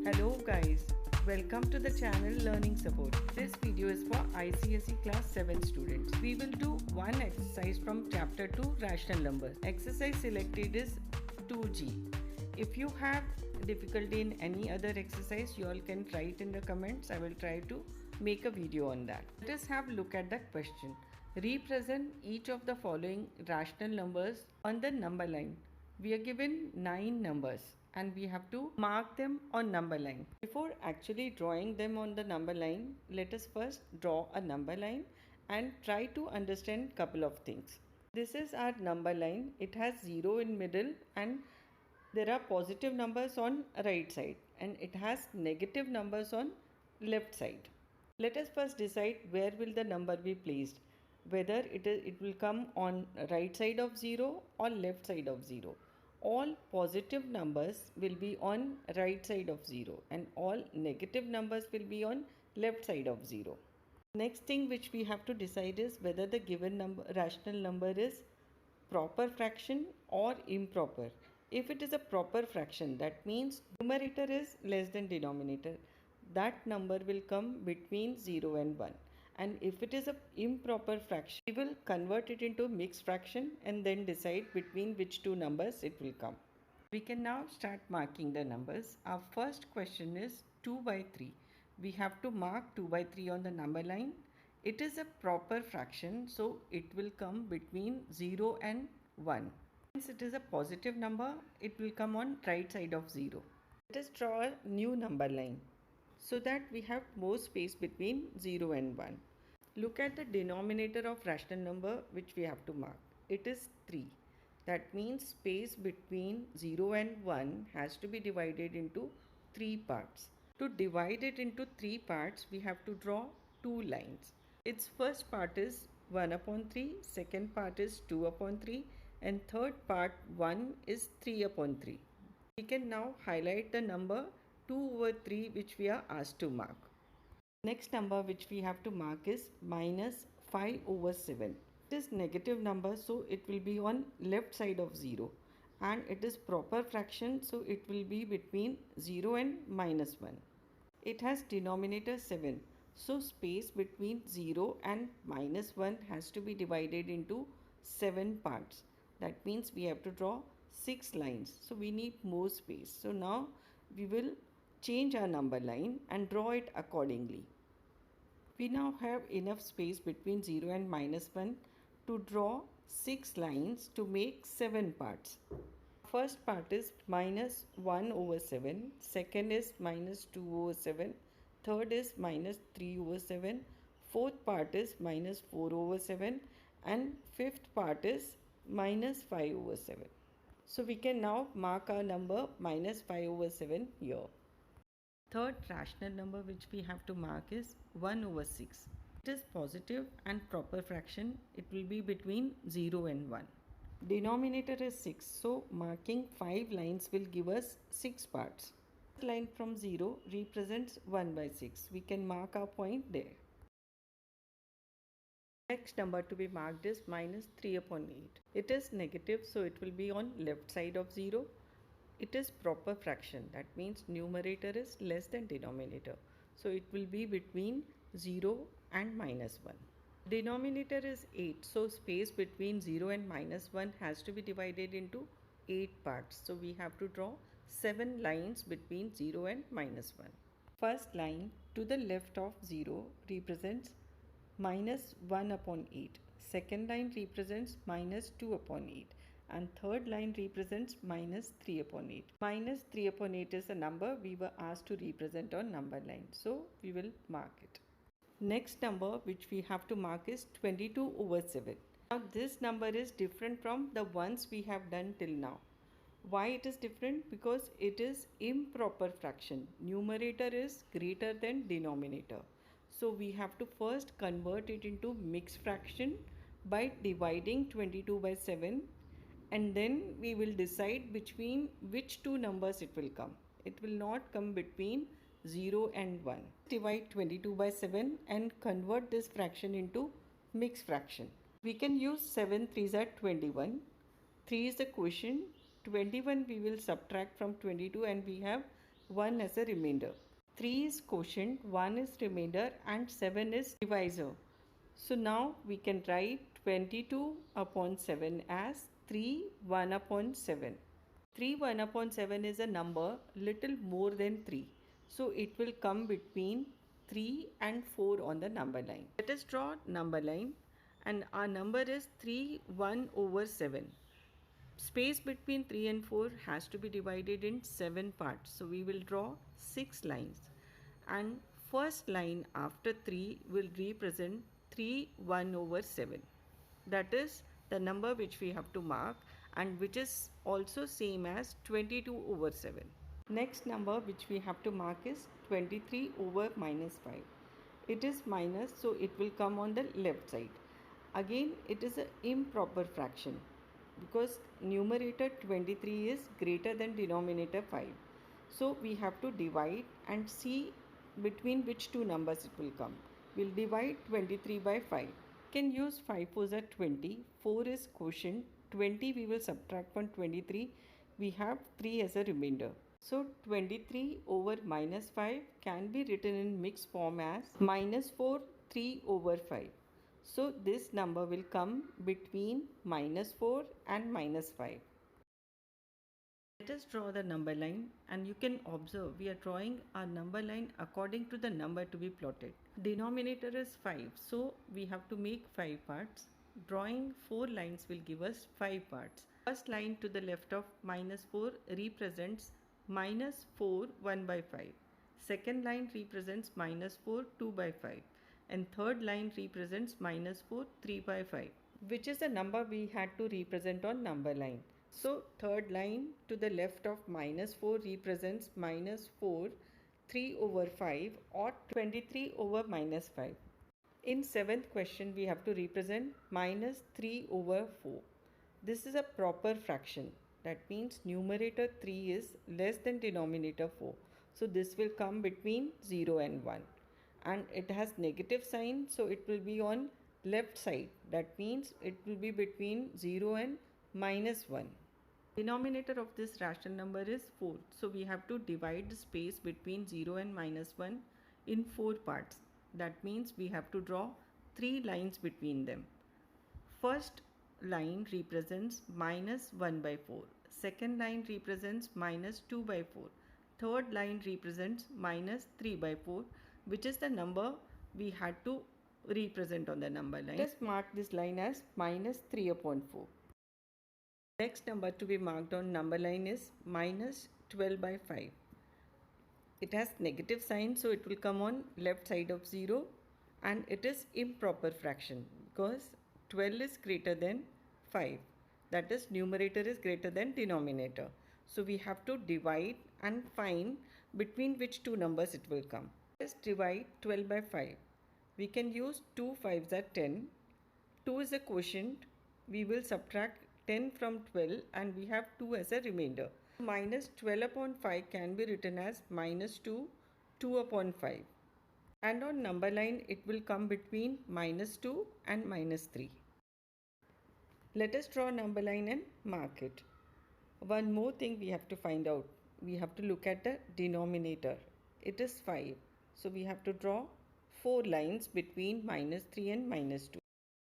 Hello guys, welcome to the channel Learning Support. This video is for ICSE Class 7 students. We will do one exercise from chapter 2 rational numbers. Exercise selected is 2G. If you have difficulty in any other exercise, you all can write in the comments. I will try to make a video on that. Let us have a look at the question. Represent each of the following rational numbers on the number line. We are given 9 numbers and we have to mark them on number line. Before actually drawing them on the number line, let us first draw a number line and try to understand couple of things. This is our number line. It has 0 in middle and there are positive numbers on right side and it has negative numbers on left side. Let us first decide where will the number be placed, whether it will come on right side of 0 or left side of 0. All positive numbers will be on right side of 0 and all negative numbers will be on left side of 0. Next thing which we have to decide is whether the given rational number is proper fraction or improper. If it is a proper fraction, that means numerator is less than denominator. That number will come between 0 and 1. And if it is an improper fraction, we will convert it into mixed fraction and then decide between which two numbers it will come. We can now start marking the numbers. Our first question is 2 by 3. We have to mark 2 by 3 on the number line. It is a proper fraction, so it will come between 0 and 1. Since it is a positive number, it will come on right side of 0. Let us draw a new number line so that we have more space between 0 and 1. Look at the denominator of rational number which we have to mark. It is 3. That means space between 0 and 1 has to be divided into 3 parts. To divide it into 3 parts, we have to draw 2 lines. Its first part is 1 upon 3, second part is 2 upon 3 and third part 1 is 3 upon 3. We can now highlight the number 2 over 3 which we are asked to mark. Next number which we have to mark is minus 5 over 7. It is negative number, so it will be on left side of 0 and it is proper fraction, so it will be between 0 and minus 1. It has denominator 7, so space between 0 and minus 1 has to be divided into 7 parts. That means we have to draw 6 lines, so we need more space. So now we will change our number line and draw it accordingly. We now have enough space between 0 and minus 1 to draw 6 lines to make 7 parts. First part is minus 1 over 7, second is minus 2 over 7, third is minus 3 over 7, fourth part is minus 4 over 7 and fifth part is minus 5 over 7. So we can now mark our number minus 5 over 7 here. Third rational number which we have to mark is 1 over 6. It is positive and proper fraction. It will be between 0 and 1. Denominator is 6, so marking 5 lines will give us 6 parts. First line from 0 represents 1 by 6. We can mark our point there. Next number to be marked is minus 3 upon 8. It is negative, so it will be on left side of 0. It is proper fraction, that means numerator is less than denominator, so it will be between 0 and minus 1. Denominator is 8, so space between 0 and minus 1 has to be divided into 8 parts, so we have to draw 7 lines between 0 and minus 1. First line to the left of 0 represents minus 1 upon 8. Second line represents minus 2 upon 8. And third line represents minus 3 upon 8. Minus 3 upon 8 is a number we were asked to represent on number line, so we will mark it. Next number which we have to mark is 22 over 7. Now this number is different from the ones we have done till now. Why it is different? Because it is improper fraction. Numerator is greater than denominator. So we have to first convert it into mixed fraction by dividing 22 by 7. And then we will decide between which two numbers it will come. It will not come between 0 and 1. Divide 22 by 7 and convert this fraction into mixed fraction. We can use 7 3s are 21. 3 is the quotient. 21 we will subtract from 22 and we have 1 as a remainder. 3 is quotient, 1 is remainder and 7 is divisor. So now we can write 22 upon 7 as 3 1 upon 7. 3 1 upon 7 is a number little more than 3. So it will come between 3 and 4 on the number line. Let us draw number line, and our number is 3 1 over 7. Space between 3 and 4 has to be divided in 7 parts. So we will draw 6 lines, and first line after 3 will represent 3 1 over 7. That is the number which we have to mark, and which is also same as 22 over 7. Next number which we have to mark is 23 over minus 5. It is minus, so it will come on the left side. Again, it is an improper fraction because numerator 23 is greater than denominator 5. So we have to divide and see between which two numbers it will come. We'll divide 23 by 5. Can use 5 fours are 20, 4 is quotient, 20 we will subtract from 23, we have 3 as a remainder. So 23 over minus 5 can be written in mixed form as minus 4 3 over 5. So this number will come between minus 4 and minus 5. Let us draw the number line, and you can observe we are drawing our number line according to the number to be plotted. Denominator is 5, so we have to make 5 parts. Drawing 4 lines will give us 5 parts. First line to the left of minus 4 represents minus 4 1 by 5. Second line represents minus 4 2 by 5. And third line represents minus 4 3 by 5, which is the number we had to represent on number line. So third line to the left of minus 4 represents minus 4 3 over 5 or 23 over minus 5. In 7th question we have to represent minus 3 over 4. This is a proper fraction. That means numerator 3 is less than denominator 4. So this will come between 0 and 1. And it has negative sign, so it will be on left side. That means it will be between 0 and minus 1. Denominator of this rational number is 4. So we have to divide the space between 0 and minus 1 in 4 parts. That means we have to draw 3 lines between them. First line represents minus 1 by 4. Second line represents minus 2 by 4. Third line represents minus 3 by 4, which is the number we had to represent on the number line. Let us mark this line as minus 3 upon 4. Next number to be marked on number line is minus 12 by 5. It has negative sign, so it will come on left side of 0, and it is improper fraction because 12 is greater than 5. That is, numerator is greater than denominator. So we have to divide and find between which two numbers it will come. Let's divide 12 by 5. We can use 2 5s are 10. 2 is a quotient. We will subtract 10 from 12 and we have 2 as a remainder. Minus 12 upon 5 can be written as minus 2, 2 upon 5. And on number line it will come between minus 2 and minus 3. Let us draw a number line and mark it. One more thing we have to find out. We have to look at the denominator. It is 5. So we have to draw 4 lines between minus 3 and minus 2.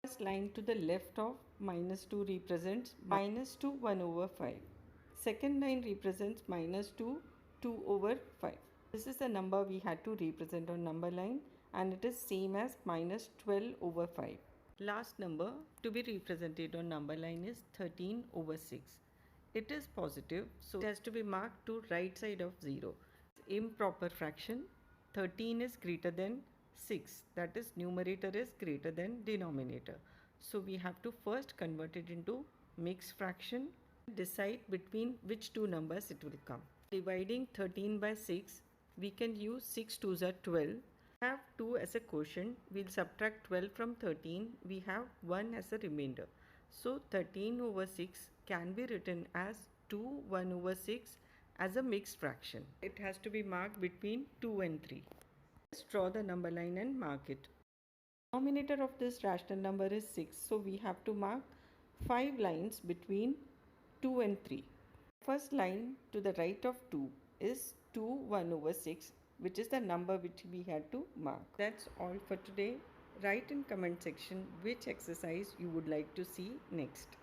First line to the left of minus 2 represents minus 2 1 over 5. Second line represents minus 2 2 over 5. This is the number we had to represent on number line, and it is same as minus 12 over 5. Last number to be represented on number line is 13 over 6. It is positive, so it has to be marked to right side of 0. Improper fraction. 13 is greater than 6. That is, numerator is greater than denominator. So we have to first convert it into mixed fraction. Decide between which two numbers it will come. Dividing 13 by 6, we can use 6 2s are 12. We have 2 as a quotient. We'll subtract 12 from 13. We have 1 as a remainder. So 13 over 6 can be written as 2 1 over 6 as a mixed fraction. It has to be marked between 2 and 3. Let's draw the number line and mark it. Denominator of this rational number is 6, so we have to mark 5 lines between 2 and 3. First line to the right of 2 is 2 1 over 6, which is the number which we had to mark. That's all for today. Write in comment section which exercise you would like to see next.